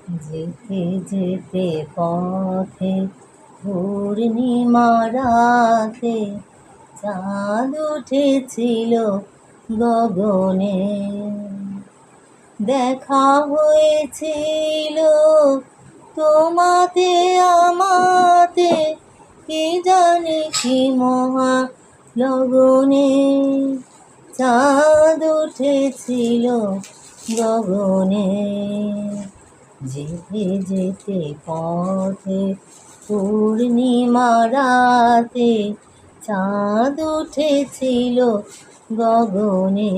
যেতে যেতে পথে পূর্ণিমা রাতে চাঁদ উঠেছিল গগনে। দেখা হয়েছিল তোমাতে আমাতে, কে জানে কি মহা লগনে। চাঁদ উঠেছিল গগনে। যেতে যেতে পথে পূর্ণিমা রাতে চাঁদ উঠেছিল গগনে।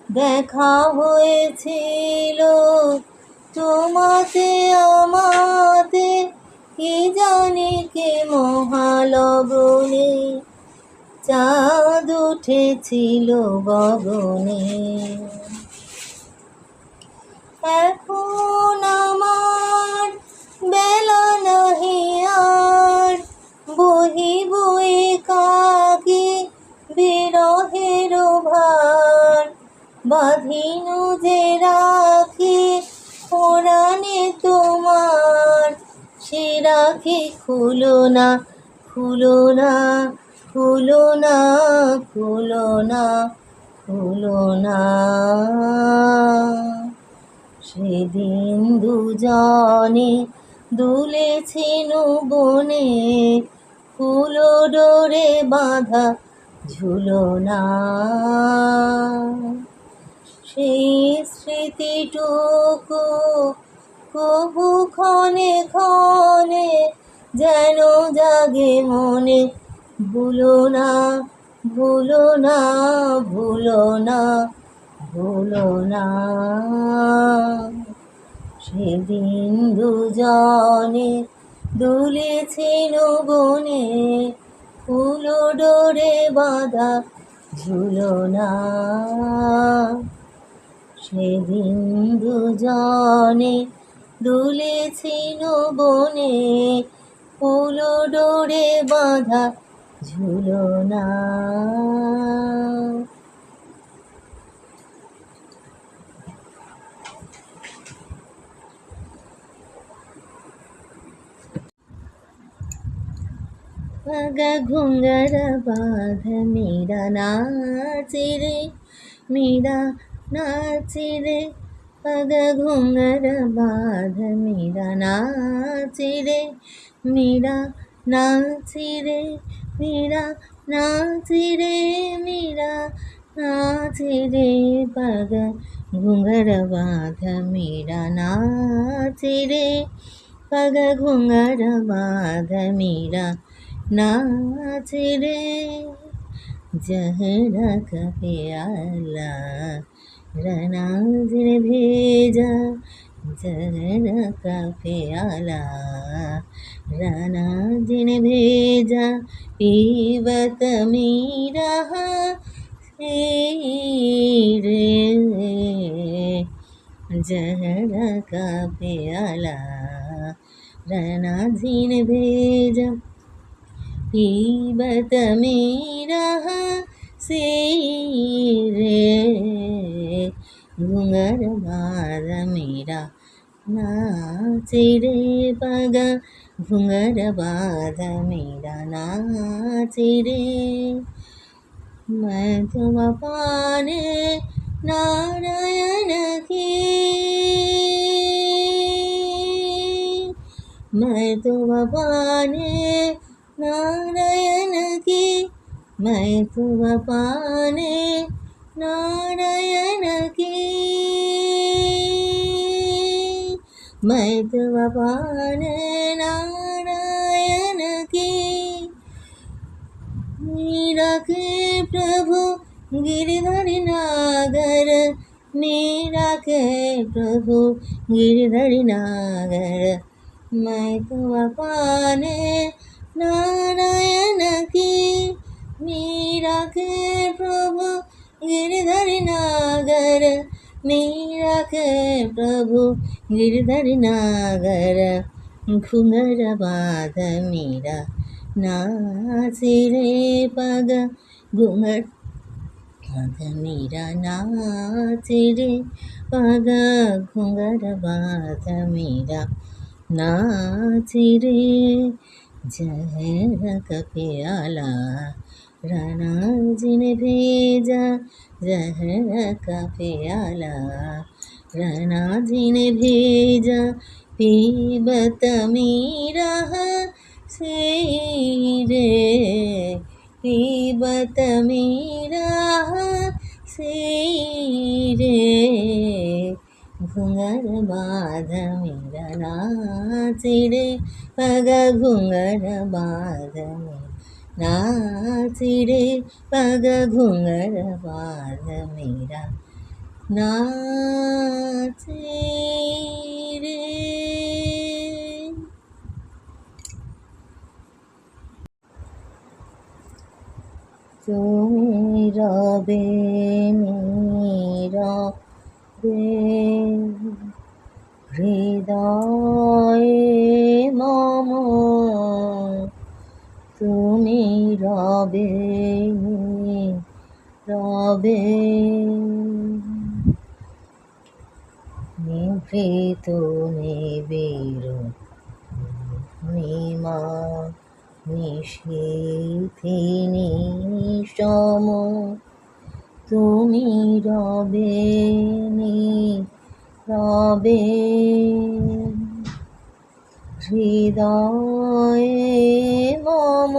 দেখা হয়েছিল তোমাতে আমাতে, কে জানে কে মহালগনে। চাঁদ উঠেছিল গগনে। এখন আমার বেলা নাহি আর, বহিব একাকী বিরহের ভার। বাঁধিনু যে রাখি পরাণে তোমার, সে রাখি খুলো না, খুলো না, খুলো না, খুলো না, খুলো না। সেদিন দুজনে দুলেছিনু বনে, ফুলো ডোরে বাঁধা ঝুলনা। সেই স্মৃতিটুকু কবু ক্ষণে ক্ষণে যেন জাগে মনে। ভুলো না, ভুলো না, ভুলো না, ভুলো না। সেদিন দুজনে দুলেছিনু বনে, ফুলো ডোরে বাঁধা ঝুলনা। সেদিন দুজনে দুলেছিনু বনে, ফুলো ডোরে বাঁধা ঝুলনা। पगा घुंघर बाँध मेरा नाच रे, मेरा नाच रे। पगा घुंघर बाँध मेरा नाच रे, मेरा नाच रे, मेरा नाच रे, मेरा नाच रे। पगा घुंघर बाँध मेरा नाच रे, पगा घुंघर बाँध मेरा नाच रे। जहरा का प्याला रनाज रे भेजा, जहरा का प्याला रनाज रे भेजा। पीवत मेरा रे, जहरा का प्याला रनाज रे भेजा। पीवत मेरा से रे, घुंघर बाँध मेरा नाच रे। पगा घुंघर बाँध मेरा नाच रे। मैं तुम पाने नारायण की, मैं तुम पाने नारायण की, मैं तुम पाने नारायण की, मैं तुम पाने नारायण की। मीरा के प्रभु गिरधर नागर, मीरा के प्रभु गिरधर नागर। मैं तुम पाने नारायण की, मीरा के प्रभु गिरधर नागर, मीरा के प्रभु गिरधर नागर। घुंघर बाँध मेरा नाच रे। पगा घुंघर बाँध मेरा नाच रे, পাগা ঘুঙ্গার বাঁধা মেরা नाची रे जहर का प्याला राना जी ने भेजा जहर का प्याला राना जी ने भेजा पीबत मीरा से रे पीबत मीरा से रे घुंगर बाध मेरा नाची रे पगा घुंगर बाध मेरा नाची रे पगा घुंगर बाध मेरा नाची रे। তুমি রবে নীরবে হৃদয়ে মম তুমি রবে নীরবে নিভৃত নিবিড় নিমা নিশীথিনী সম তুমি রবে নীরবে হৃদয়ে মম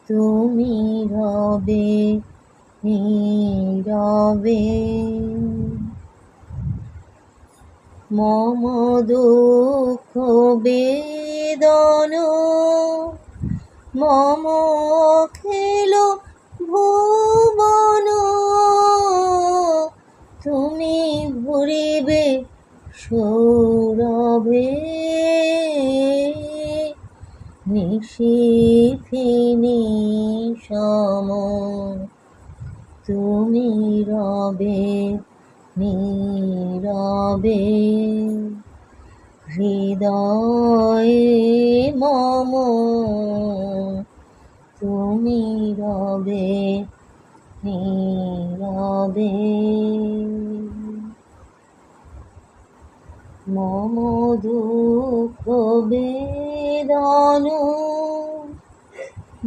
তুমি রবে নীরবে মম দুঃখ বেদন মম খেল ভুবন তুমি ঘুরিবে সৌরভে নিশীথিনী সম তুমি রবে নীরবে হৃদয়ে মম তুমি রবে নীরবে মম দুঃখ বেদন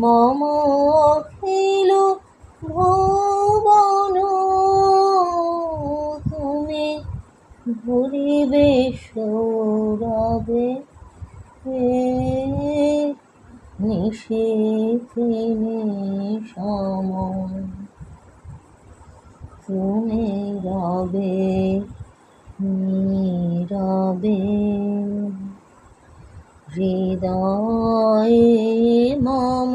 মম অখিল ভুবন তুমি ঘুরিবে সৌরভে নিশীথিনী সম তুমি রবে নীরবে হৃদয়ে মম